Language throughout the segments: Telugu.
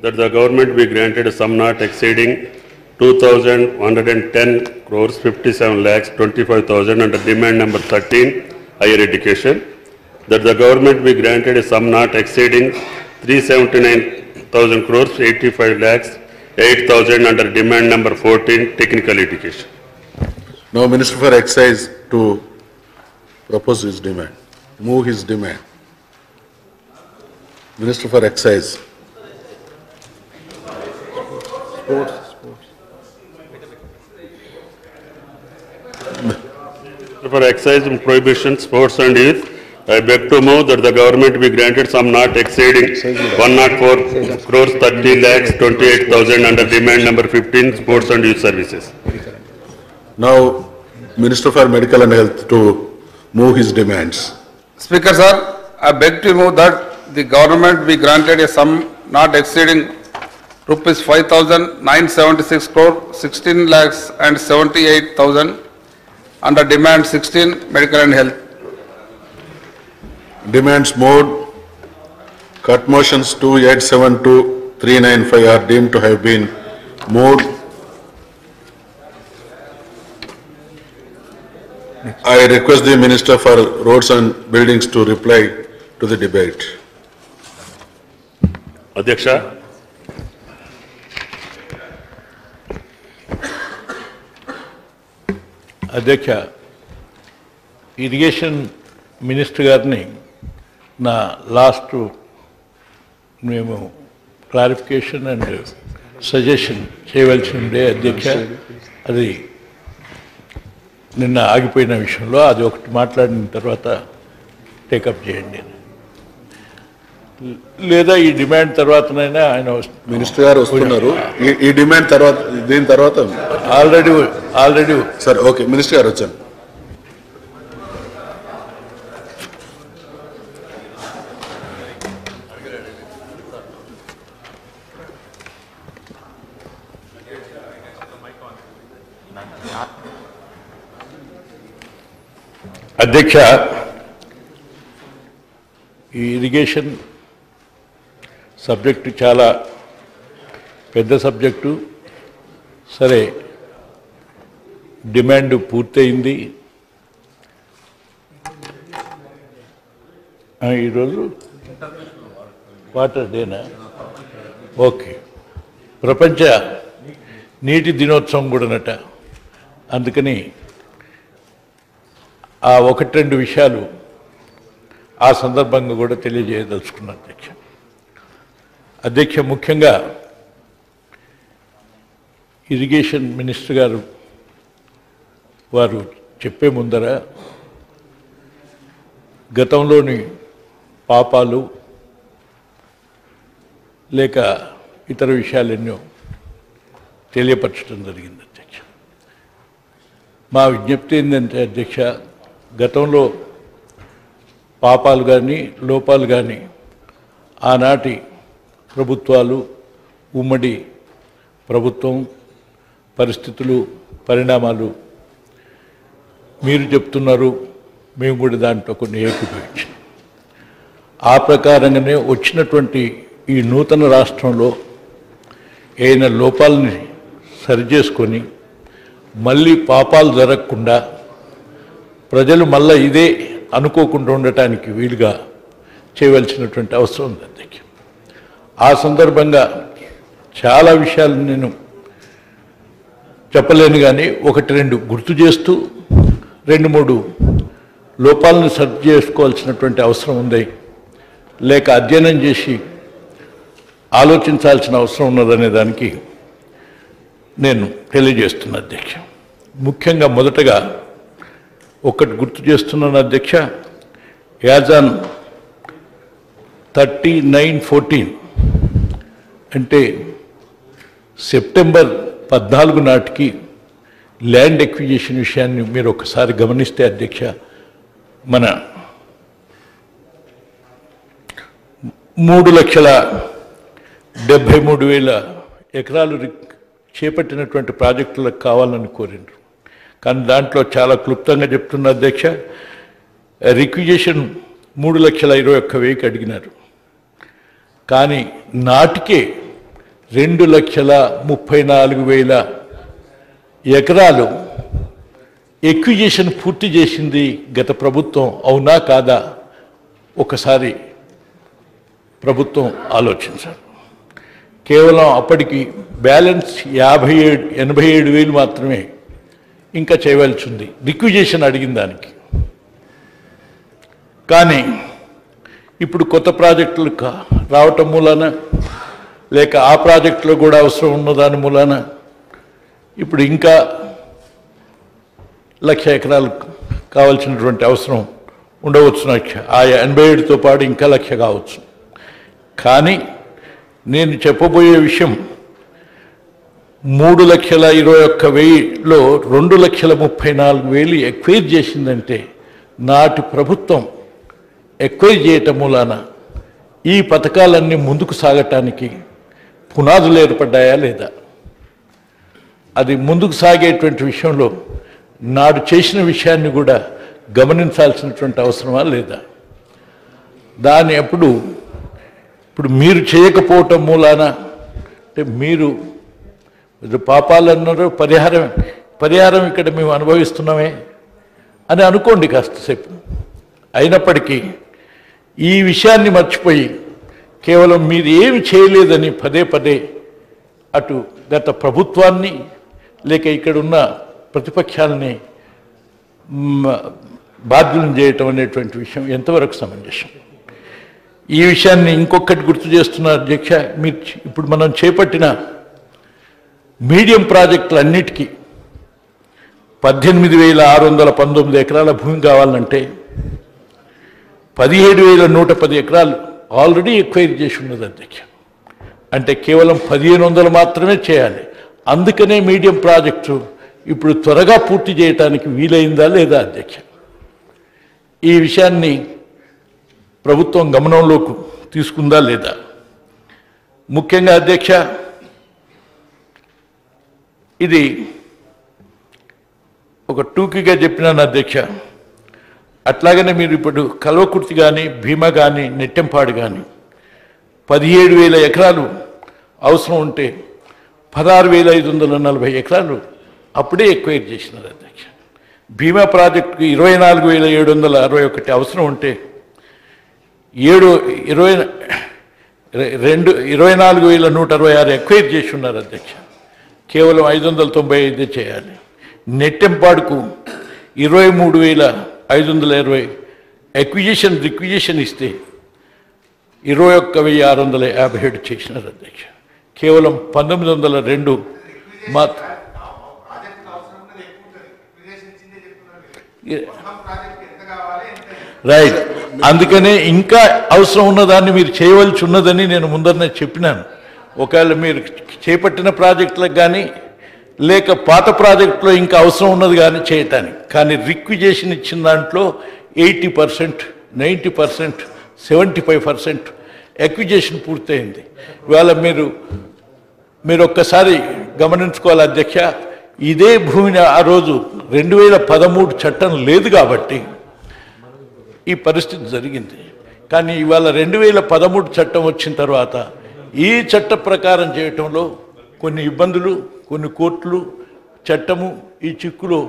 that the government be granted a sum not exceeding 2,110 crores 57 lakhs 25,000 under demand number 13, higher education. That the government be granted a sum not exceeding 379,000 crores 85 lakhs 8,000 under demand number 14, technical education. Now Minister for Excise to propose his demand, move his demand. Minister for Excise. Sports. For excise and prohibition, sports and youth, I beg to move that the government be granted sum not exceeding 104 crores 30 lakhs 28,000 under demand number 15, sports and youth services. Now Minister for Medical and Health to move his demands. Speaker sir, I beg to move that the government be granted a sum not exceeding rupees 5,976 crore 16 lakhs and 78,000 under demand 16, medical and health. Demands moved. Cut motions 2872, 395 are deemed to have been moved. I request the Minister for Roads and Buildings to reply to the debate. Adhyaksha. అధ్యక్ష, ఇరిగేషన్ మినిస్టర్ గారిని నా లాస్ట్ మేము క్లారిఫికేషన్ అండ్ సజెషన్ చేయవలసి ఉండే అధ్యక్ష. అది నిన్న ఆగిపోయిన విషయంలో అది ఒకటి మాట్లాడిన తర్వాత టేకప్ చేయండి, లేదా ఈ డిమాండ్ తర్వాతనైనా ఆయన మినిస్టర్ గారు వస్తున్నారు. ఈ డిమాండ్ తర్వాత దీని తర్వాత ఆల్రెడీ సార్ ఓకే మినిస్టర్ గారు వచ్చాను. అధ్యక్ష, ఈ ఇరిగేషన్ సబ్జెక్టు చాలా పెద్ద సబ్జెక్టు. సరే, డిమాండ్ పూర్తయింది. ఈరోజు వాటర్ డేనా? ఓకే. ప్రపంచ నీటి దినోత్సవం కూడానట. అందుకని ఆ ఒకటి రెండు విషయాలు ఆ సందర్భంగా కూడా తెలియజేయదలుచుకున్నాను అధ్యక్ష. ముఖ్యంగా ఇరిగేషన్ మినిస్టర్ గారు వారు చెప్పే ముందర గతంలోని పాపాలు లేక ఇతర విషయాలు ఎన్నో తెలియపరచడం జరిగింది అధ్యక్ష. మా విజ్ఞప్తి ఏంటంటే అధ్యక్ష, గతంలో పాపాలు కానీ లోపాలు కానీ ఆనాటి ప్రభుత్వాలు, ఉమ్మడి ప్రభుత్వం పరిస్థితులు, పరిణామాలు మీరు చెప్తున్నారు, మేము కూడా దాంట్లో కొన్ని ఏకీభవించాం. ఆ ప్రకారంగానే వచ్చినటువంటి ఈ నూతన రాష్ట్రంలో ఏదైనా లోపాలని సరిచేసుకొని మళ్ళీ పాపాలు జరగకుండా ప్రజలు మళ్ళీ ఇదే అనుకోకుండా ఉండటానికి వీలుగా చేయవలసినటువంటి అవసరం ఉంది అధ్యక్ష. ఆ సందర్భంగా చాలా విషయాలు నేను చెప్పలేను, కానీ ఒకటి రెండు గుర్తు చేస్తూ రెండు మూడు లోపాలను సరి చేసుకోవాల్సినటువంటి అవసరం ఉంది, లేక అధ్యయనం చేసి ఆలోచించాల్సిన అవసరం ఉన్నదనే దానికి నేను తెలియజేస్తున్నా అధ్యక్ష. ముఖ్యంగా మొదటగా ఒకటి గుర్తు చేస్తున్నాను అధ్యక్ష. యాజ్ ఆన్ 39/14 అంటే సెప్టెంబర్ 14 నాటికి ల్యాండ్ ఎక్విజిషన్ విషయాన్ని మీరు ఒకసారి గమనిస్తే అధ్యక్ష, మన 3,73,000 ఎకరాలు చేపట్టినటువంటి ప్రాజెక్టులకు కావాలని కోరిండ్రు. కానీ దాంట్లో చాలా క్లుప్తంగా చెప్తున్న అధ్యక్ష, రిక్విజిషన్ 3,21,000 అడిగినారు. కానీ నాటికే 2,34,000 ఎకరాలు ఎక్విజిషన్ పూర్తి చేసింది గత ప్రభుత్వం, అవునా కాదా? ఒకసారి ప్రభుత్వం ఆలోచించాలి. కేవలం అప్పటికి బ్యాలెన్స్ 87,000 మాత్రమే ఇంకా చేయవలసి ఉంది రిక్విజిషన్ అడిగిన దానికి. కానీ ఇప్పుడు కొత్త ప్రాజెక్టులు రావటం మూలాన, లేక ఆ ప్రాజెక్టులో కూడా అవసరం ఉన్నదాని మూలాన ఇప్పుడు ఇంకా 1,00,000 ఎకరాలు కావాల్సినటువంటి అవసరం ఉండవచ్చు. ఆ 87తో పాటు ఇంకా 1,00,000 కావచ్చు. కానీ నేను చెప్పబోయే విషయం 3,21,000లో 2,34,000 ఎక్వైర్ చేసిందంటే నాటి ప్రభుత్వం ఎక్వైర్ చేయటం మూలాన ఈ పథకాలన్నీ ముందుకు సాగటానికి పునాదులు ఏర్పడ్డాయా లేదా? అది ముందుకు సాగేటువంటి విషయంలో నాడు చేసిన విషయాన్ని కూడా గమనించాల్సినటువంటి అవసరమా లేదా? దాన్ని ఇప్పుడు మీరు చేయకపోవటం మూలాన, అంటే మీరు పాపాలు అన్నారు, పరిహారం ఇక్కడ మేము అనుభవిస్తున్నామే అని అనుకోండి కాస్తసేపు. అయినప్పటికీ ఈ విషయాన్ని మర్చిపోయి కేవలం మీరు ఏమి చేయలేదని పదే అటు గత ప్రభుత్వాన్ని లేక ఇక్కడున్న ప్రతిపక్షాలని బాధ్యులను చేయటం అనేటువంటి విషయం ఎంతవరకు సమంజసం? ఈ విషయాన్ని ఇంకొకటి గుర్తు చేస్తున్నారు అధ్యక్ష. ఇప్పుడు మనం చేపట్టిన మీడియం ప్రాజెక్టులన్నిటికీ 18,619 ఎకరాల భూమి కావాలంటే 17,110 ఎకరాలు ఆల్రెడీ ఎక్వైర్ చేసి ఉన్నది అధ్యక్ష. అంటే కేవలం 1,500 మాత్రమే చేయాలి. అందుకనే మీడియం ప్రాజెక్టు ఇప్పుడు త్వరగా పూర్తి చేయడానికి వీలైందా లేదా అధ్యక్ష? ఈ విషయాన్ని ప్రభుత్వం గమనంలోకి తీసుకుందా లేదా? ముఖ్యంగా అధ్యక్ష, ఇది ఒక టూకీగా చెప్పినాను అధ్యక్ష. అట్లాగనే మీరు ఇప్పుడు కల్వకుర్తి కానీ, భీమా కానీ, నెట్టెంపాడు కానీ 17,000 ఎకరాలు అవసరం ఉంటే 16,540 ఎకరాలు అప్పుడే ఎక్వైర్ చేసినారు అధ్యక్ష. భీమా ప్రాజెక్టుకి 24,761 అవసరం ఉంటే 24,166 ఎక్వైర్ చేసి ఉన్నారు అధ్యక్ష. కేవలం 595 చేయాలి. నెట్టెంపాడుకు 23,520 రిక్విజిషన్ ఇస్తే 21,657 చేసినారు అధ్యక్ష. కేవలం 1902 మాత్రం. రైట్. అందుకనే ఇంకా అవసరం ఉన్నదాన్ని మీరు చేయవలసి ఉన్నదని నేను ముందరనే చెప్పినాను. ఒకవేళ మీరు చేపట్టిన ప్రాజెక్టులకు కానీ లేక పాత ప్రాజెక్టులో ఇంకా అవసరం ఉన్నది కానీ చేయటానికి. కానీ రిక్విజిషన్ ఇచ్చిన దాంట్లో 80%, 90%, 75% ఎక్విజిషన్ పూర్తయింది. ఇవాళ మీరు ఒక్కసారి గమనించుకోవాలి అధ్యక్ష. ఇదే భూమిని ఆ రోజు 2013 చట్టం లేదు కాబట్టి ఈ పరిస్థితి జరిగింది. కానీ ఇవాళ 2013 చట్టం వచ్చిన తర్వాత ఈ చట్ట ప్రకారం చేయటంలో కొన్ని ఇబ్బందులు, కొన్ని కోర్టులు, చట్టము, ఈ చిక్కులు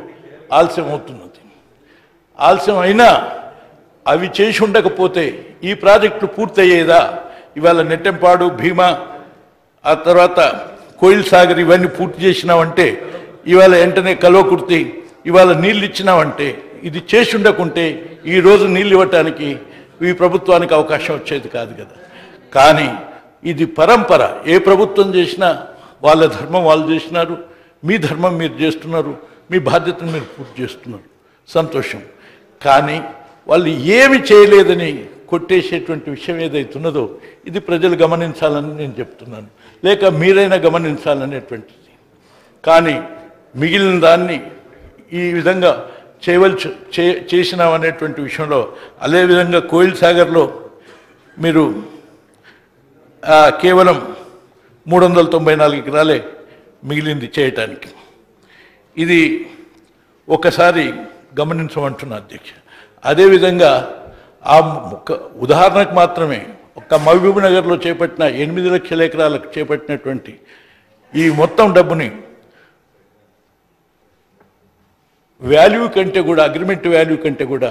ఆలస్యం అవుతున్నది. ఆలస్యం అయినా అవి చేసి ఉండకపోతే ఈ ప్రాజెక్టులు పూర్తయ్యేదా? ఇవాళ నెట్టెంపాడు, భీమా, ఆ తర్వాత కోయిల్ సాగర్ ఇవన్నీ పూర్తి చేసినామంటే, ఇవాళ వెంటనే కల్వకుర్తి ఇవాళ నీళ్ళు ఇచ్చినామంటే, ఇది చేసి ఉండకుంటే ఈరోజు నీళ్ళు ఇవ్వటానికి ఈ ప్రభుత్వానికి అవకాశం వచ్చేది కాదు కదా. కానీ ఇది పరంపర. ఏ ప్రభుత్వం చేసినా వాళ్ళ ధర్మం వాళ్ళు చేసినారు, మీ ధర్మం మీరు చేస్తున్నారు, మీ బాధ్యతను మీరు పూర్తి చేస్తున్నారు, సంతోషం. కానీ వాళ్ళు ఏమి చేయలేదని కొట్టేసేటువంటి విషయం ఏదైతున్నదో ఇది ప్రజలు గమనించాలని నేను చెప్తున్నాను, లేక మీరైనా గమనించాలనేటువంటిది. కానీ మిగిలిన దాన్ని ఈ విధంగా చేసినామనేటువంటి విషయంలో, అదేవిధంగా కోయిల్ సాగర్లో మీరు కేవలం 394 ఎకరాలే మిగిలింది చేయటానికి. ఇది ఒకసారి గమనించమంటున్నా అధ్యక్ష. అదేవిధంగా ఆ ఉదాహరణకు మాత్రమే మహబూబ్ నగర్లో చేపట్టిన 8 లక్షల ఎకరాలకు చేపట్టినటువంటి ఈ మొత్తం డబ్బుని వాల్యూ కంటే కూడా, అగ్రిమెంట్ వాల్యూ కంటే కూడా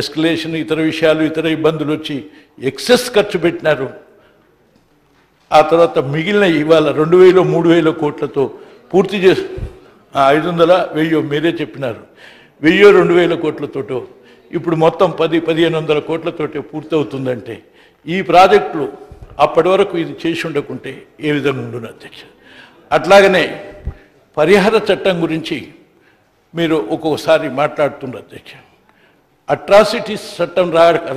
ఎస్కలేషన్, ఇతర విషయాలు, ఇతర ఇబ్బందులు వచ్చి ఎక్సెస్ ఖర్చు పెట్టినారు. ఆ తర్వాత మిగిలిన ఇవాళ 2000, 3000 కోట్లతో పూర్తి చేసి 500, 1000 మీరే చెప్పినారు, 1000, 2000 కోట్లతోటో ఇప్పుడు మొత్తం 10,000-1,500 కోట్లతోటే పూర్తవుతుందంటే ఈ ప్రాజెక్టులు అప్పటి వరకు ఇది చేసి ఉండకుంటే ఏ విధంగా ఉండును అధ్యక్ష. అట్లాగనే పరిహార చట్టం గురించి మీరు ఒక్కొక్కసారి మాట్లాడుతున్నారు అధ్యక్ష. అట్రాసిటీస్ చట్టం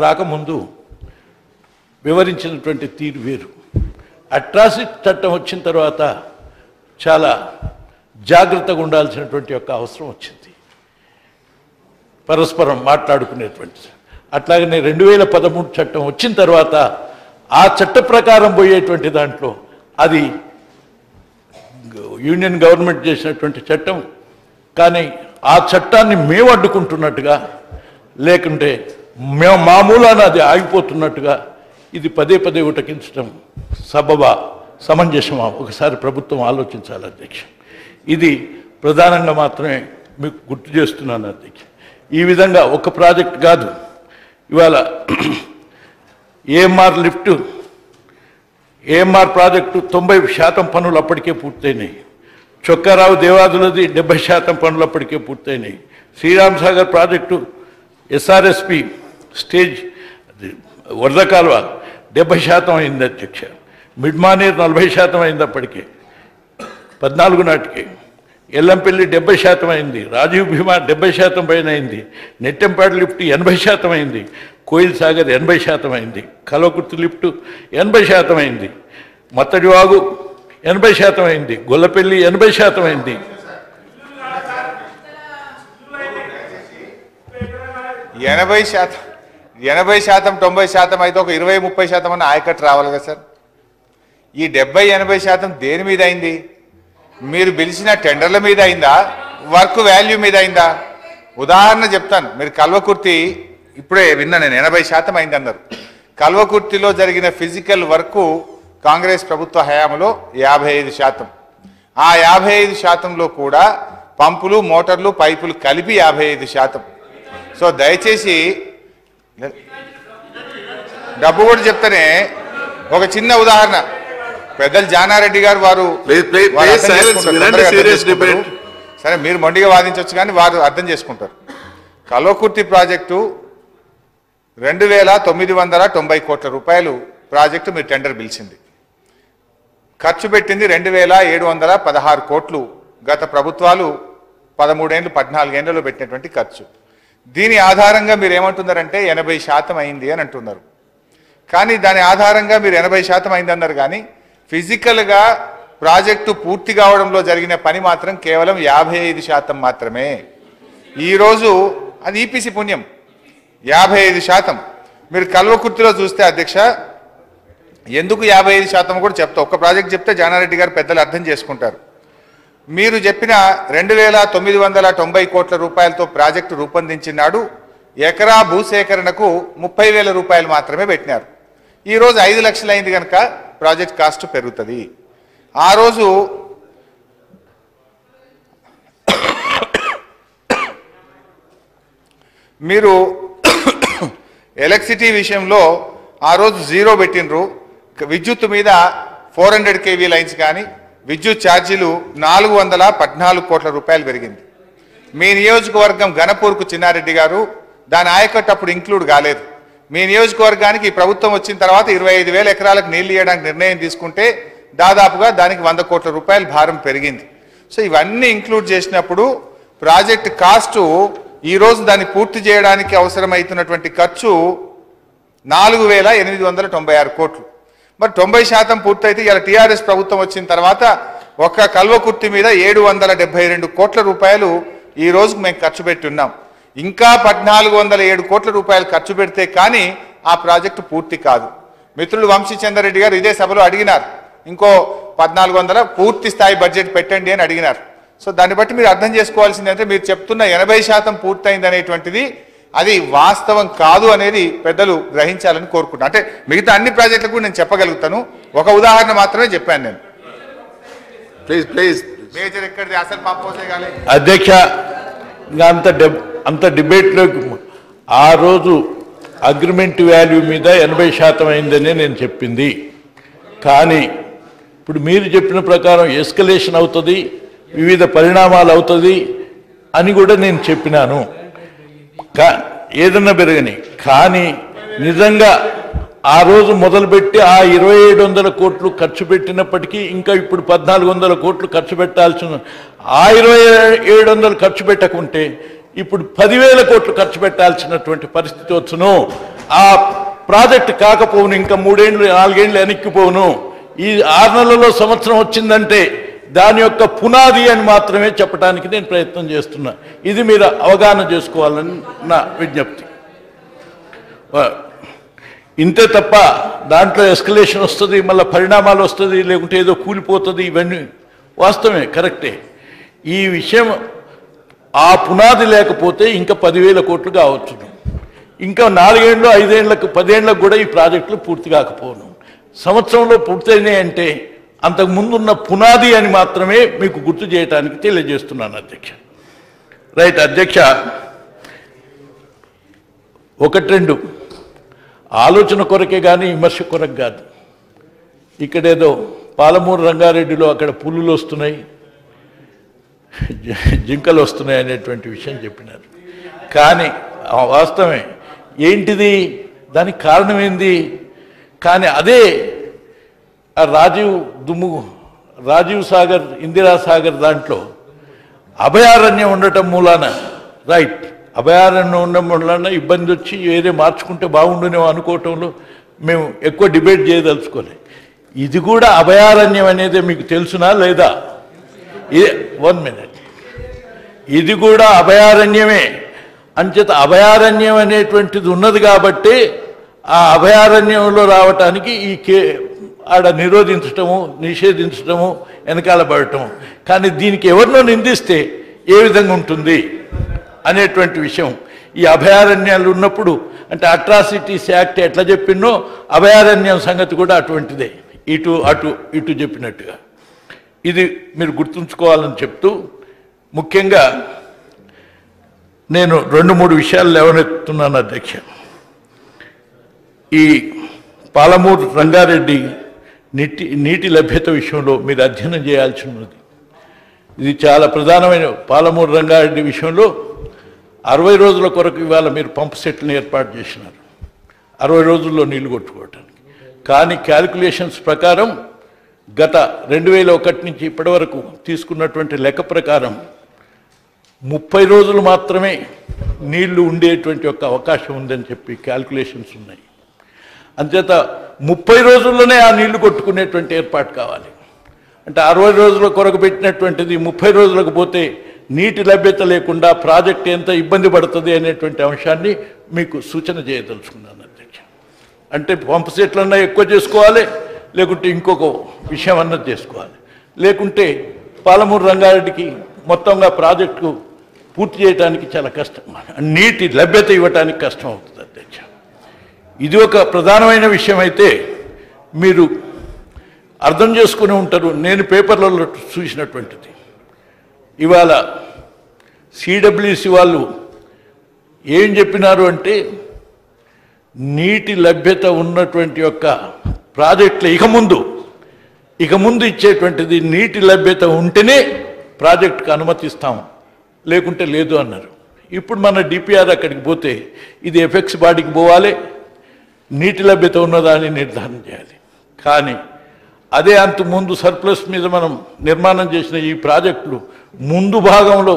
రాకముందు వివరించినటువంటి తీరు వేరు. అట్రాసిటీ చట్టం వచ్చిన తర్వాత చాలా జాగ్రత్తగా ఉండాల్సినటువంటి యొక్క అవసరం వచ్చింది, పరస్పరం మాట్లాడుకునేటువంటి. అట్లాగనే 2013 చట్టం వచ్చిన తర్వాత ఆ చట్ట ప్రకారం పోయేటువంటి దాంట్లో అది యూనియన్ గవర్నమెంట్ చేసినటువంటి చట్టం, కానీ ఆ చట్టాన్ని మేము అడ్డుకుంటున్నట్టుగా, లేకుంటే మేము మామూలాన అది ఆగిపోతున్నట్టుగా ఇది పదే పదే ఉటకించడం సమంజసమా? ఒకసారి ప్రభుత్వం ఆలోచించాలి అధ్యక్ష. ఇది ప్రధానంగా మాత్రమే మీకు గుర్తు చేస్తున్నాను అధ్యక్ష. ఈ విధంగా ఒక ప్రాజెక్ట్ కాదు, ఇవాళ ఏఎంఆర్ ప్రాజెక్టు 90% పనులు అప్పటికే పూర్తయినాయి. చొక్కారావు దేవాదులది 70% పనులు అప్పటికే పూర్తయినాయి. Sriram Sagar project SRSP stage వరద కాలువ 70% అయింది అధ్యక్ష. మిడ్ మానేర్ 40% అయింది అప్పటికే 14 నాటికి. ఎల్లంపల్లి 70% అయింది. రాజీవ్ భీమా 70% పైన అయింది. నెట్టెంపాడు లిఫ్ట్ 80% అయింది. కోయిల్ సాగర్ 80% అయింది. కల్వకుర్తి లిఫ్ట్ 80% అయింది. మత్తడి వాగు 80% అయింది. గొల్లపల్లి 80% అయింది. 80%, 90% అయితే ఒక 20-30% అన్న ఆయకట్టు రావాలి కదా సార్. ఈ 70-80% దేని మీద అయింది? మీరు పిలిచిన టెండర్ల మీద అయిందా, వర్క్ వాల్యూ మీద అయిందా? ఉదాహరణ చెప్తాను. మీరు కల్వకుర్తి ఇప్పుడే విన్నా నేను, 80% అయింది అన్నారు. కల్వకుర్తిలో జరిగిన ఫిజికల్ వర్క్ కాంగ్రెస్ ప్రభుత్వ హయాంలో 55%. ఆ 55%లో కూడా పంపులు, మోటార్లు, పైపులు కలిపి 55%. సో దయచేసి డబ్బు కూడా చెప్తానే. ఒక చిన్న ఉదాహరణ, పెద్దలు జానారెడ్డి గారు వారు సరే మీరు మొండిగా వాదించవచ్చు కానీ వారు అర్థం చేసుకుంటారు. కల్వకుర్తి ప్రాజెక్టు 2,990 కోట్ల రూపాయలు ప్రాజెక్టు మీరు టెండర్ పిలిచింది. ఖర్చు పెట్టింది 2,716 కోట్లు. గత ప్రభుత్వాలు 13 ఏళ్ళు 14 ఏళ్లలో పెట్టినటువంటి ఖర్చు. దీని ఆధారంగా మీరు ఏమంటున్నారంటే 80% అయింది అని అంటున్నారు. కానీ దాని ఆధారంగా మీరు 80% అయింది అన్నారు, కానీ ఫిజికల్గా ప్రాజెక్టు పూర్తి కావడంలో జరిగిన పని మాత్రం కేవలం 55% మాత్రమే. ఈరోజు అది ఈపీసీ పుణ్యం 55%. మీరు కల్వకుర్తిలో చూస్తే అధ్యక్ష, ఎందుకు 55% కూడా చెప్తా. ఒక్క ప్రాజెక్ట్ చెప్తే జానారెడ్డి గారు పెద్దలు అర్థం చేసుకుంటారు. మీరు చెప్పిన 2,990 కోట్ల రూపాయలతో ప్రాజెక్టు రూపొందించినాడు. ఎకరా భూసేకరణకు 30,000 రూపాయలు మాత్రమే పెట్టినారు. ఈరోజు 5 లక్షలు అయింది కనుక ప్రాజెక్ట్ కాస్ట్ పెరుగుతుంది. ఆ రోజు మీరు ఎలక్ట్రిసిటీ విషయంలో ఆ రోజు 0 పెట్టినరు. విద్యుత్ మీద 400 kV లైన్స్ కానీ విద్యుత్ ఛార్జీలు 414 కోట్ల రూపాయలు పెరిగింది. మీ నియోజకవర్గం గణపూర్కు చిన్నారెడ్డి గారు దాని ఆయకట్టు అప్పుడు ఇంక్లూడ్ కాలేదు. మీ నియోజకవర్గానికి ప్రభుత్వం వచ్చిన తర్వాత 25,000 ఎకరాలకు నీళ్లు ఇవ్వడానికి నిర్ణయం తీసుకుంటే దాదాపుగా దానికి 100 కోట్ల రూపాయల భారం పెరిగింది. సో ఇవన్నీ ఇంక్లూడ్ చేసినప్పుడు ప్రాజెక్ట్ కాస్టు ఈరోజు దాన్ని పూర్తి చేయడానికి అవసరమవుతున్నటువంటి ఖర్చు 4,896 కోట్లు. మరి 90% పూర్తయితే ఇలా టీఆర్ఎస్ ప్రభుత్వం వచ్చిన తర్వాత ఒక్క కల్వకుర్తి మీద 772 కోట్ల రూపాయలు ఈ రోజుకు మేము ఖర్చు పెట్టి ఉన్నాం. ఇంకా 1,407 కోట్ల రూపాయలు ఖర్చు పెడితే కానీ ఆ ప్రాజెక్టు పూర్తి కాదు. మిత్రులు వంశీచంద్రరెడ్డి గారు ఇదే సభలో అడిగినారు, ఇంకో 1,400 పూర్తి స్థాయి బడ్జెట్ పెట్టండి అని అడిగినారు. సో దాన్ని బట్టి మీరు అర్థం చేసుకోవాల్సింది అంటే మీరు చెప్తున్న 80% పూర్తయింది అనేటువంటిది అది వాస్తవం కాదు అనేది పెద్దలు గ్రహించాలని కోరుకుంటున్నాను. అంటే మిగతా అన్ని ప్రాజెక్టులకు కూడా నేను చెప్పగలుగుతాను, ఒక ఉదాహరణ మాత్రమే చెప్పాను నేను. ప్లీజ్ మేజర్ ఎక్కడిది అసలు పంపోజే కానీ అధ్యక్ష, అంత డిబేట్లో ఆ రోజు అగ్రిమెంట్ వాల్యూ మీద 80% అయిందనే నేను చెప్పింది. కానీ ఇప్పుడు మీరు చెప్పిన ప్రకారం ఎస్కలేషన్ అవుతుంది, వివిధ పరిణామాలు అవుతుంది అని కూడా నేను చెప్పినాను. ఏదన్నా పెరగని, కానీ నిజంగా ఆ రోజు మొదలుపెట్టి ఆ 2700 కోట్లు ఖర్చు పెట్టినప్పటికీ ఇంకా ఇప్పుడు 1400 కోట్లు ఖర్చు పెట్టాల్సిన, ఆ 2700 ఖర్చు పెట్టకుంటే ఇప్పుడు 10,000 కోట్లు ఖర్చు పెట్టాల్సినటువంటి పరిస్థితి వచ్చును. ఆ ప్రాజెక్ట్ కాకపోవును, ఇంకా 3 ఏళ్ళు 4 ఏళ్ళు వెనక్కిపోవును. ఈ 6 నెలల్లో సంవత్సరం వచ్చిందంటే దాని యొక్క పునాది అని మాత్రమే చెప్పడానికి నేను ప్రయత్నం చేస్తున్నా. ఇది మీరు అవగాహన చేసుకోవాలని నా విజ్ఞప్తి. ఇంతే తప్ప దాంట్లో ఎస్కలేషన్ వస్తుంది, మళ్ళీ పరిణామాలు వస్తుంది, లేకుంటే ఏదో కూలిపోతుంది, ఇవన్నీ వాస్తవమే, కరెక్టే. ఈ విషయం ఆ పునాది లేకపోతే ఇంకా 10,000 కోట్లు కావచ్చు. ఇంకా 4 ఏళ్ళు 5 ఏళ్ళకు 10 ఏళ్ళకు కూడా ఈ ప్రాజెక్టులు పూర్తి కాకపోను. సంవత్సరంలో పూర్తయినాయి అంటే అంతకు ముందున్న పునాది అని మాత్రమే మీకు గుర్తు చేయడానికి తెలియజేస్తున్నాను అధ్యక్ష. రైట్ అధ్యక్ష, 1-2 ఆలోచన కొరకే కానీ విమర్శ కొరకు కాదు. ఇక్కడేదో పాలమూరు రంగారెడ్డిలో అక్కడ పులులు వస్తున్నాయి, జింకలు వస్తున్నాయి అనేటువంటి విషయం చెప్పినారు. కానీ వాస్తవమే ఏంటిది, దానికి కారణం ఏంది? కానీ అదే రాజీవ్ సాగర్, ఇందిరా సాగర్ దాంట్లో అభయారణ్యం ఉండటం మూలాన, రైట్, అభయారణ్యం ఉండడం వలన ఇబ్బంది వచ్చి వేరే మార్చుకుంటే బాగుండునేమో అనుకోవటంలో మేము ఎక్కువ డిబేట్ చేయదలుచుకోలేదు. ఇది కూడా అభయారణ్యం అనేది మీకు తెలుసునా లేదా? 1 మినిట్, ఇది కూడా అభయారణ్యమే. అంచేత అభయారణ్యం అనేటువంటిది ఉన్నది కాబట్టి ఆ అభయారణ్యంలో రావటానికి ఆడ నిరోధించటము, నిషేధించటము, వెనకాల పడటము. కానీ దీనికి ఎవరినో నిందిస్తే ఏ విధంగా ఉంటుంది అనేటువంటి విషయం ఈ అభయారణ్యాలు ఉన్నప్పుడు, అంటే అట్రాసిటీస్ యాక్ట్ ఎట్లా చెప్పినో అభయారణ్యం సంగతి కూడా అటువంటిదే, ఇటు చెప్పినట్టుగా. ఇది మీరు గుర్తుంచుకోవాలని చెప్తూ, ముఖ్యంగా నేను 2-3 విషయాలు లేవనెత్తున్నాను అధ్యక్ష. ఈ పాలమూరు రంగారెడ్డి నీటి లభ్యత విషయంలో మీరు అధ్యయనం చేయాల్సి ఉన్నది. ఇది చాలా ప్రధానమైన. పాలమూరు రంగారెడ్డి విషయంలో 60 రోజుల కొరకు ఇవాళ మీరు పంప్ సెట్లను ఏర్పాటు చేసినారు, 60 రోజుల్లో నీళ్లు కొట్టుకోవటానికి. కానీ క్యాలిక్యులేషన్స్ ప్రకారం గత 2001 నుంచి ఇప్పటి వరకు తీసుకున్నటువంటి లెక్క ప్రకారం 30 రోజులు మాత్రమే నీళ్లు ఉండేటువంటి ఒక అవకాశం ఉందని చెప్పి క్యాలిక్యులేషన్స్ ఉన్నాయి. అంచేత 30 రోజుల్లోనే ఆ నీళ్లు కొట్టుకునేటువంటి ఏర్పాటు కావాలి. అంటే 60 రోజుల కొరకు పెట్టినటువంటిది 30 రోజులకు పోతే నీటి లభ్యత లేకుండా ప్రాజెక్ట్ ఎంత ఇబ్బంది పడుతుంది అనేటువంటి అంశాన్ని మీకు సూచన చేయదలుచుకున్నాను అధ్యక్ష. అంటే పంపు సెట్లన్నా ఎక్కువ చేసుకోవాలి, లేకుంటే ఇంకొక విషయం అన్నది చేసుకోవాలి. లేకుంటే పాలమూరు రంగారెడ్డికి మొత్తంగా ప్రాజెక్టు పూర్తి చేయడానికి చాలా కష్టం, నీటి లభ్యత ఇవ్వటానికి కష్టం అవుతుంది అధ్యక్ష. ఇది ఒక ప్రధానమైన విషయం అయితే మీరు అర్థం చేసుకుని ఉంటారు. నేను పేపర్లలో చూసినటువంటిది, ఇవాళ సిడబ్ల్యూసి వాళ్ళు ఏం చెప్పినారు అంటే, నీటి లభ్యత ఉన్నటువంటి యొక్క ప్రాజెక్టులు ఇక ముందు ఇచ్చేటువంటిది నీటి లభ్యత ఉంటేనే ప్రాజెక్టుకు అనుమతిస్తాం, లేకుంటే లేదు అన్నారు. ఇప్పుడు మన డిపిఆర్ అక్కడికి పోతే ఇది ఎఫెక్స్ బాడీకి పోవాలి, నీటి లభ్యత ఉన్నదా అని నిర్ధారణ చేయాలి. కానీ అదే అంత ముందు సర్ప్లస్ మీద మనం నిర్మాణం చేసిన ఈ ప్రాజెక్టులు ముందు భాగంలో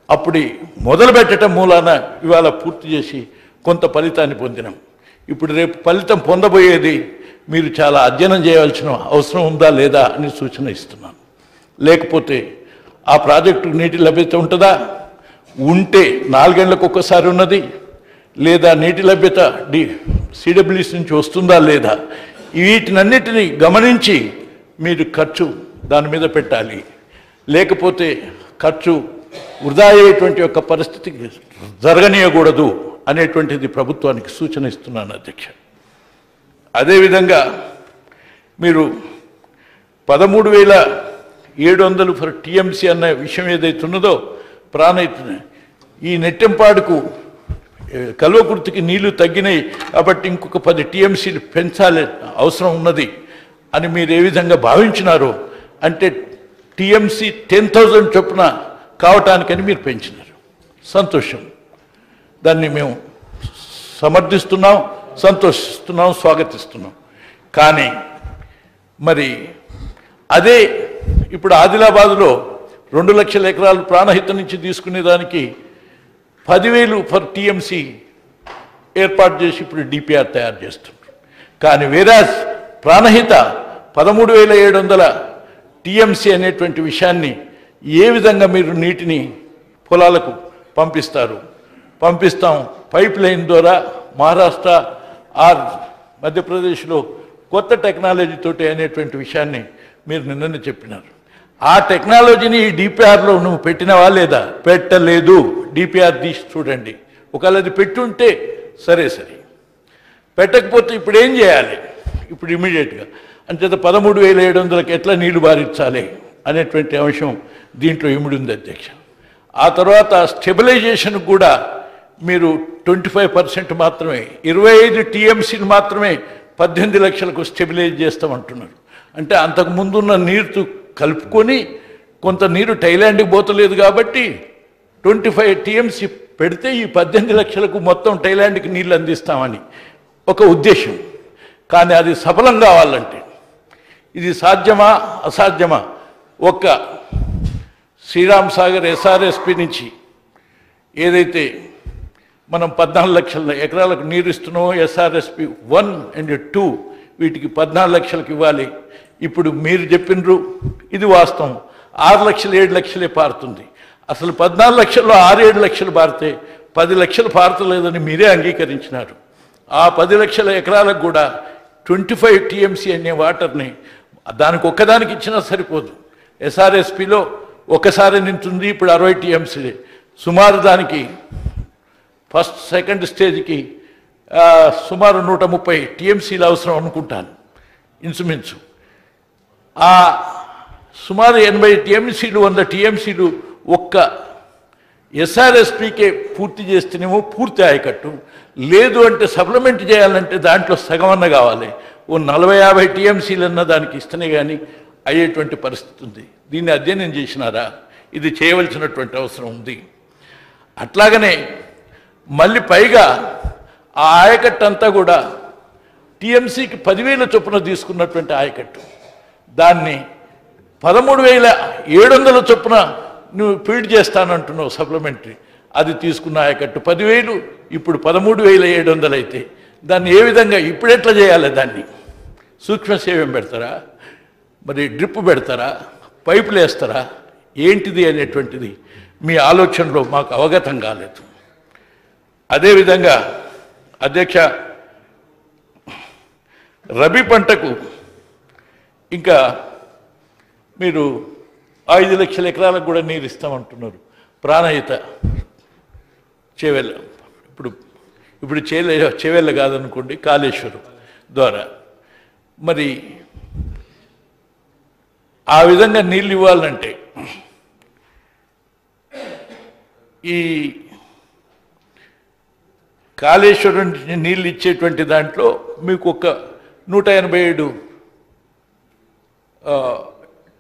అప్పుడు మొదలు పెట్టడం మూలాన ఇవాళ పూర్తి చేసి కొంత ఫలితాన్ని పొందినాం. ఇప్పుడు రేపు ఫలితం పొందబోయేది మీరు చాలా అధ్యయనం చేయవలసిన అవసరం ఉందా లేదా అని సూచన ఇస్తున్నాను. లేకపోతే ఆ ప్రాజెక్టు నీటి లభ్యత ఉంటుందా, ఉంటే 4 ఏళ్లకు ఒక్కసారి ఉన్నది, లేదా నీటి లభ్యత సిడబ్ల్యూసి నుంచి వస్తుందా లేదా, వీటినన్నిటినీ గమనించి మీరు ఖర్చు దాని మీద పెట్టాలి. లేకపోతే ఖర్చు వృధా అయ్యేటువంటి యొక్క పరిస్థితికి జరగనీయకూడదు అనేటువంటిది ప్రభుత్వానికి సూచన ఇస్తున్నాను అధ్యక్ష. అదేవిధంగా మీరు 13,700 ఫర్ టీఎంసీ అన్న విషయం ఏదైతే ఉన్నదో ప్రాణహిత ఈ నెట్టెంపాడుకు కల్వకుర్తికి నీళ్లు తగ్గినాయి కాబట్టి ఇంకొక 10 టీఎంసీలు పెంచాలి అవసరం ఉన్నది అని మీరు ఏ విధంగా భావించినారో అంటే టీఎంసీ 10,000 చొప్పున కావటానికని మీరు పెంచినారు. సంతోషం, దాన్ని మేము సమర్థిస్తున్నాం, సంతోషిస్తున్నాం, స్వాగతిస్తున్నాం. కానీ మరి అదే ఇప్పుడు ఆదిలాబాద్లో 2 లక్షల ఎకరాలు ప్రాణహిత నుంచి తీసుకునే దానికి 10,000 ఫర్ టీఎంసీ ఏర్పాటు చేసి ఇప్పుడు డిపిఆర్ తయారు చేస్తున్నారు. కానీ వేరాజ్ ప్రాణహిత 13,700 టీఎంసీ అనేటువంటి విషయాన్ని ఏ విధంగా మీరు నీటిని పొలాలకు పంపిస్తాం పైప్ లైన్ ద్వారా మహారాష్ట్ర ఆర్ మధ్యప్రదేశ్లో కొత్త టెక్నాలజీతోటి అనేటువంటి విషయాన్ని మీరు నిన్ననే చెప్పినారు. ఆ టెక్నాలజీని ఈ డిపిఆర్లో నువ్వు పెట్టినవా లేదా? పెట్టలేదు. డిపిఆర్ తీసి చూడండి. ఒకవేళ అది పెట్టుంటే సరే, పెట్టకపోతే ఇప్పుడు ఏం చేయాలి? ఇప్పుడు ఇమీడియట్గా అంచేత 13,700కి ఎట్లా నీళ్లు బారించాలి అనేటువంటి అంశం దీంట్లో ఇమిడింది అధ్యక్ష. ఆ తర్వాత స్టెబిలైజేషన్ కూడా మీరు 25% మాత్రమే 25 టీఎంసీలు మాత్రమే 18 లక్షలకు స్టెబిలైజ్ చేస్తామంటున్నారు. అంటే అంతకు ముందున్న నీరుతో కలుపుకొని కొంత నీరు థైలాండ్కి పోతలేదు కాబట్టి 25 టీఎంసీ పెడితే ఈ 18 లక్షలకు మొత్తం థైలాండ్కి నీళ్ళు అందిస్తామని ఒక ఉద్దేశం. కానీ అది సఫలం కావాలంటే ఇది సాధ్యమా అసాధ్యమా? ఒక్క శ్రీరామ్ సాగర్ ఎస్ఆర్ఎస్పి నుంచి ఏదైతే మనం 14 లక్షల ఎకరాలకు నీరు ఇస్తున్నామో ఎస్ఆర్ఎస్పి 1 and 2 వీటికి 14 లక్షలకు ఇవ్వాలి. ఇప్పుడు మీరు చెప్పినరు ఇది వాస్తవం, 6 లక్షలు 7 లక్షలే పారుతుంది. అసలు 14 లక్షల్లో 6-7 లక్షలు పారితే 10 లక్షలు పారతలేదని మీరే అంగీకరించినారు. ఆ 10 లక్షల ఎకరాలకు కూడా 25 టీఎంసీ అనే వాటర్ని దానికి ఒక్కదానికి ఇచ్చినా సరిపోదు. ఎస్ఆర్ఎస్పిలో ఒకసారి నింటుంది, ఇప్పుడు 60 టీఎంసీ. సుమారు దానికి ఫస్ట్ సెకండ్ స్టేజ్కి సుమారు 130 టీఎంసీలు అవసరం అనుకుంటాను ఇంచుమించు. ఆ సుమారు 80 టీఎంసీలు 100 టీఎంసీలు ఒక్క ఎస్ఆర్ఎస్పికే పూర్తి చేస్తేనేమో పూర్తి ఆయకట్టు, లేదు అంటే సప్లిమెంట్ చేయాలంటే దాంట్లో సగమన్న కావాలి. ఓ 40-50 టీఎంసీలన్న దానికి ఇస్తేనే కానీ అయ్యేటువంటి పరిస్థితి ఉంది. దీన్ని అధ్యయనం చేసినారా? ఇది చేయవలసినటువంటి అవసరం ఉంది. అట్లాగనే మళ్ళీ పైగా ఆ ఆయకట్టు అంతా కూడా టీఎంసీకి 10,000 చొప్పున తీసుకున్నటువంటి ఆయకట్టు దాన్ని 13,700 చొప్పున నువ్వు ఫీడ్ చేస్తానంటున్నావు సప్లిమెంటరీ. అది తీసుకున్న ఆయకట్టు 10,000, ఇప్పుడు 13,700 అయితే దాన్ని ఏ విధంగా ఇప్పుడు ఎట్లా చేయాలి? దాన్ని సూక్ష్మ సేవం పెడతారా, మరి డ్రిప్ పెడతారా, పైపులు వేస్తారా, ఏంటిది అనేటువంటిది మీ ఆలోచనలో మాకు అవగతం కాలేదు. అదేవిధంగా అధ్యక్ష, రబీ పంటకు ఇంకా మీరు 5 లక్షల ఎకరాలకు కూడా నీరు ఇస్తామంటున్నారు. ప్రాణహిత చేవెళ్ళ ఇప్పుడు చేవెళ్ళ కాదనుకోండి, కాళేశ్వరం ద్వారా మరి ఆ విధంగా నీళ్ళు ఇవ్వాలంటే ఈ కాళేశ్వరం నీళ్ళు ఇచ్చేటువంటి దాంట్లో మీకు ఒక 187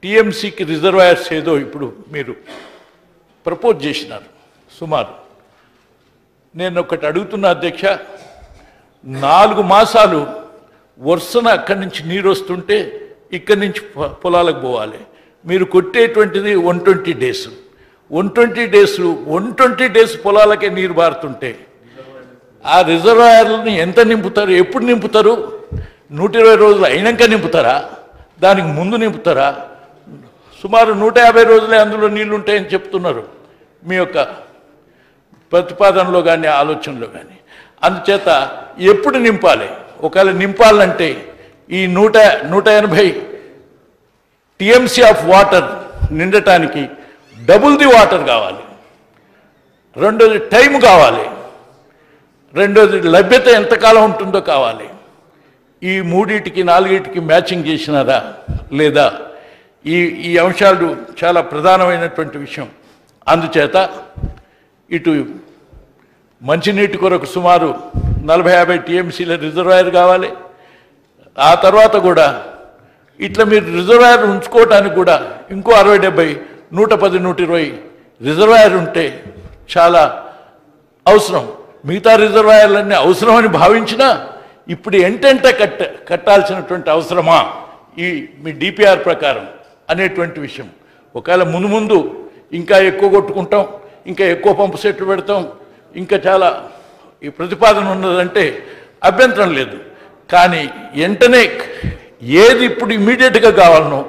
టీఎంసీకి రిజర్వాయర్స్ ఏదో ఇప్పుడు మీరు ప్రపోజ్ చేసినారు సుమారు. నేను ఒకటి అడుగుతున్నా అధ్యక్ష, 4 మాసాలు వరుసన అక్కడి నుంచి నీరు వస్తుంటే ఇక్కడి నుంచి పొలాలకు పోవాలి. మీరు కొట్టేటువంటిది 120 డేస్. 120 డేస్ పొలాలకే నీరు బారుతుంటే ఆ రిజర్వాయర్లని ఎంత నింపుతారు? ఎప్పుడు నింపుతారు? 120 రోజులు అయినాక నింపుతారా? దానికి ముందు నింపుతారా? సుమారు 150 రోజులే అందులో నీళ్లు ఉంటాయని చెప్తున్నారు మీ యొక్క ప్రతిపాదనలో కానీ ఆలోచనలో కానీ. అందుచేత ఎప్పుడు నింపాలి? ఒకవేళ నింపాలంటే ఈ 180 టీఎంసీ ఆఫ్ వాటర్ నిండటానికి డబుల్ ది వాటర్ కావాలి, రెండోది టైం కావాలి. రెండోది లభ్యత ఎంతకాలం ఉంటుందో కావాలి. ఈ మూడింటికి నాలుగింటికి మ్యాచింగ్ చేసినారా లేదా? ఈ అంశాలు చాలా ప్రధానమైనటువంటి విషయం. అందుచేత ఇటు మంచినీటి కొరకు సుమారు 40-50 టీఎంసీల రిజర్వాయర్ కావాలి. ఆ తర్వాత కూడా ఇట్లా మీరు రిజర్వాయర్ ఉంచుకోవటానికి కూడా ఇంకో 60-70, 110, 120 రిజర్వాయర్ ఉంటే చాలా అవసరం. మిగతా రిజర్వాయర్లన్నీ అవసరమని భావించినా ఇప్పుడు ఎంటెంట కట్టాల్సినటువంటి అవసరమా ఈ మీ డిపిఆర్ ప్రకారం అనేటువంటి విషయం. ఒకవేళ ముందు ఇంకా ఎక్కువ కొట్టుకుంటాం, ఇంకా ఎక్కువ పంపు సెట్లు పెడతాం, ఇంకా చాలా ఈ ప్రతిపాదన ఉన్నదంటే అభ్యంతరం లేదు. కానీ వెంటనే ఏది ఇప్పుడు ఇమ్మీడియట్గా కావాలనో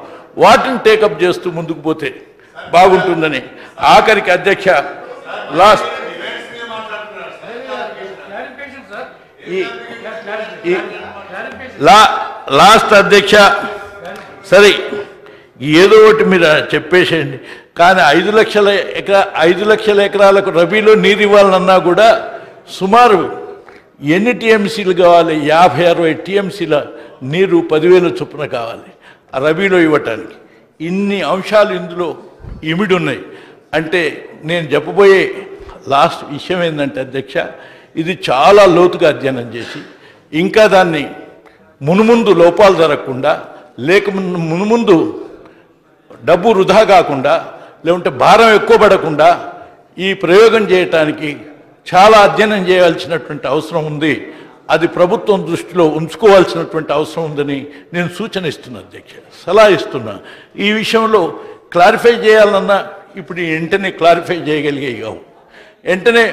వాటిని టేకప్ చేస్తూ ముందుకు పోతే బాగుంటుందని. ఆఖరికి అధ్యక్ష లాస్ట్ అధ్యక్ష, సరే ఏదో ఒకటి మీరు చెప్పేసేయండి. కానీ 5 లక్షల ఎకరాలకు రబీలో నీరు ఇవ్వాలన్నా కూడా సుమారు ఎన్ని టీఎంసీలు కావాలి? 50-60 టీఎంసీల నీరు 10,000 చొప్పున కావాలి ఆ రబీలో ఇవ్వటానికి. ఇన్ని అంశాలు ఇందులో ఇమిడి ఉన్నాయి. అంటే నేను చెప్పబోయే లాస్ట్ విషయం ఏంటంటే అధ్యక్ష, ఇది చాలా లోతుగా అధ్యయనం చేసి ఇంకా దాన్ని మునుముందు లోపాలు జరగకుండా, లేక మునుముందు డబ్బు వృధా కాకుండా, లేకుంటే భారం ఎక్కువ పడకుండా ఈ ప్రయోగం చేయటానికి చాలా అధ్యయనం చేయాల్సినటువంటి అవసరం ఉంది. అది ప్రభుత్వం దృష్టిలో ఉంచుకోవాల్సినటువంటి అవసరం ఉందని నేను సూచన ఇస్తున్నా అధ్యక్ష, సలహా ఇస్తున్నా. ఈ విషయంలో క్లారిఫై చేయాలన్నా ఇప్పుడు వెంటనే క్లారిఫై చేయగలిగేవి కావు. వెంటనే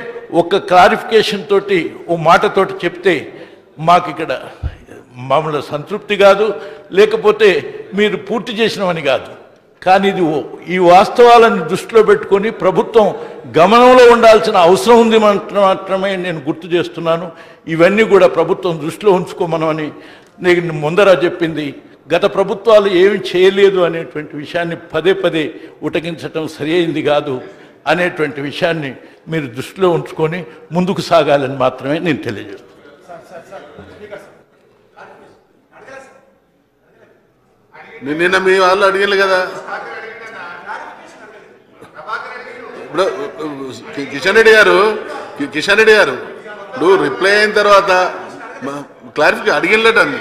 ఒక క్లారిఫికేషన్ తోటి ఓ మాటతోటి చెప్తే మాకు ఇక్కడ మామూలు సంతృప్తి కాదు, లేకపోతే మీరు పూర్తి చేసినవని కాదు. కానీ ఇది ఈ వాస్తవాలను దృష్టిలో పెట్టుకొని ప్రభుత్వం గమనంలో ఉండాల్సిన అవసరం ఉంది మాత్రమే నేను గుర్తు చేస్తున్నాను. ఇవన్నీ కూడా ప్రభుత్వం దృష్టిలో ఉంచుకోమనని నేను ముందర చెప్పింది. గత ప్రభుత్వాలు ఏమి చేయలేదు అనేటువంటి విషయాన్ని పదే ఉటకించటం సరి అయింది కాదు అనేటువంటి విషయాన్ని మీరు దృష్టిలో ఉంచుకొని ముందుకు సాగాలని మాత్రమే నేను తెలియజేస్తున్నాను. నిన్న మీ వాళ్ళు అడిగారు కదా, ఇప్పుడు కిషన్ రెడ్డి గారు ఇప్పుడు రిప్లై అయిన తర్వాత క్లారిఫికేషన్ అడిగినట్టు అండి.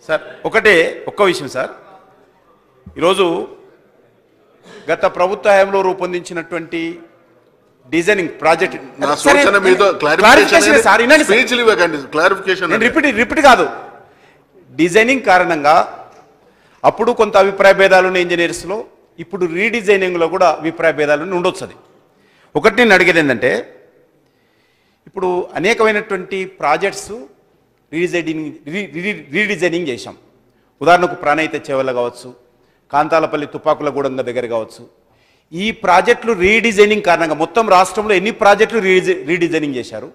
సార్ ఒక్క విషయం సార్, ఈరోజు గత ప్రభుత్వ హయాంలో రూపొందించినటువంటి డిజైనింగ్ ప్రాజెక్ట్ రిపీట్ కాదు, డిజైనింగ్ కారణంగా అప్పుడు కొంత అభిప్రాయ భేదాలు ఉన్నాయి ఇంజనీర్స్లో, ఇప్పుడు రీడిజైనింగ్లో కూడా అభిప్రాయ భేదాలు ఉండొచ్చు. ఒకటి నేను అడిగేది ఇప్పుడు అనేకమైనటువంటి ప్రాజెక్ట్స్ రీడిజైనింగ్ చేశాం. ఉదాహరణకు ప్రాణహిత చేవల్ల కావచ్చు, కాంతాలపల్లి తుపాకులగూడెం దగ్గర కావచ్చు. ఈ ప్రాజెక్టులు రీడిజైనింగ్ కారణంగా మొత్తం రాష్ట్రంలో ఎన్ని ప్రాజెక్టులు రీడిజైనింగ్ చేశారు?